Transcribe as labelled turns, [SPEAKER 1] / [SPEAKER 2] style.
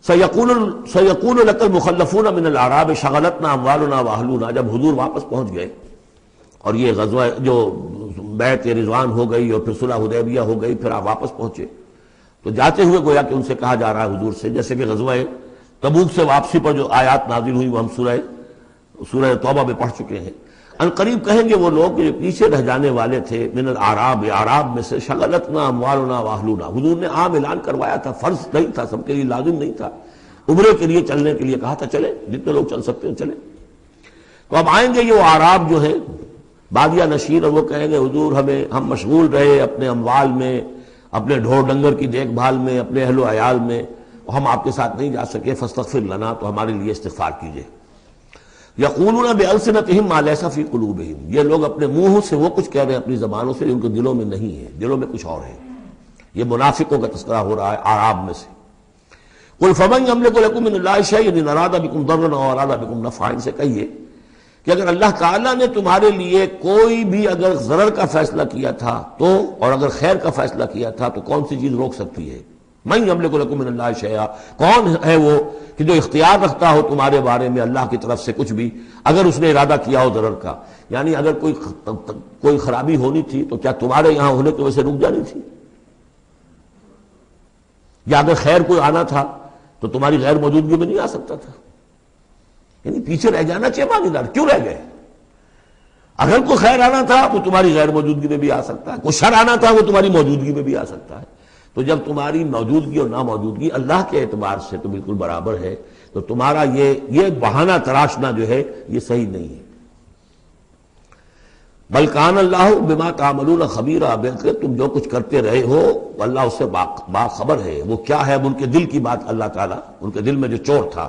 [SPEAKER 1] سَيَقُولُ لَكَ الْمُخَلَّفُونَ مِنَ الْأَعْرَابِ شَغَلَتْنَا أَمْوَالُنَا وَأَهْلُونَا، جب حضور واپس پہنچ گئے اور یہ غزوہ جو بیعت رضوان ہو گئی اور پھر صلح حدیبیہ ہو گئی، پھر آپ واپس پہنچے تو جاتے ہوئے گویا کہ ان سے کہا جا رہا ہے حضور سے، جیسے کہ غزوہ تبوک سے واپسی پر جو آیات نازل ہوئی وہ ہم سورہ توبہ میں پڑھ چکے ہیں۔ ان قریب کہیں گے وہ لوگ جو پیچھے رہ جانے والے تھے، من الاعراب، اعراب میں سے، شغلتنا اموالنا واہلونا، حضور نے عام اعلان کروایا تھا، فرض نہیں تھا، سب کے لیے لازم نہیں تھا، عمرے کے لیے چلنے کے لیے کہا تھا چلے، جتنے لوگ چل سکتے ہیں چلے۔ تو اب آئیں گے یہ وہ اعراب جو ہے بادیہ نشین، اور وہ کہیں گے حضور ہم مشغول رہے اپنے اموال میں، اپنے ڈھور ڈنگر کی دیکھ بھال میں، اپنے اہل و عیال میں، ہم آپ کے ساتھ نہیں جا سکے، فاستغفر لنا، تو ہمارے لیے استغفار کیجئے۔ یقولون بألسنتہم ما لیس فی قلوبہم، یہ لوگ اپنے منہ سے وہ کچھ کہہ رہے ہیں اپنی زبانوں سے جو ان کے دلوں میں نہیں ہے، دلوں میں کچھ اور ہے۔ یہ منافقوں کا تذکرہ ہو رہا ہے اعراب میں سے۔ قل فمن یملک لکم من اللہ شیئا ان اراد بکم ضرا او اراد بکم نفعا، ان سے کہیے کہ اگر اللہ تعالیٰ نے تمہارے لیے کوئی بھی اگر ضرر کا فیصلہ کیا تھا تو، اور اگر خیر کا فیصلہ کیا تھا تو کون سی چیز روک سکتی ہے؟ من یملک لکم من اللہ شیئا، کون ہے وہ کہ جو اختیار رکھتا ہو تمہارے بارے میں اللہ کی طرف سے کچھ بھی، اگر اس نے ارادہ کیا ہو ضرر کا، یعنی اگر کوئی خرابی ہونی تھی تو کیا تمہارے یہاں ہونے کی وجہ سے رک جانی تھی؟ یا اگر خیر کوئی آنا تھا تو تمہاری غیر موجودگی میں نہیں آ سکتا تھا؟ یعنی پیچھے رہ جانا چاہیے مانی دار، کیوں رہ گئے؟ اگر کوئی خیر آنا تھا وہ تمہاری غیر موجودگی میں بھی آ سکتا ہے، کوئی شر آنا تھا وہ تمہاری موجودگی میں بھی آ سکتا ہے۔ تو جب تمہاری موجودگی اور ناموجودگی اللہ کے اعتبار سے تو بالکل برابر ہے، تو تمہارا یہ بہانہ تراشنا جو ہے یہ صحیح نہیں ہے۔ بل کان اللہ بما تعملون خبیرا، بلکہ تم جو کچھ کرتے رہے ہو اللہ اس سے باخبر ہے۔ وہ کیا ہے؟ اب ان کے دل کی بات اللہ تعالیٰ، ان کے دل میں جو چور تھا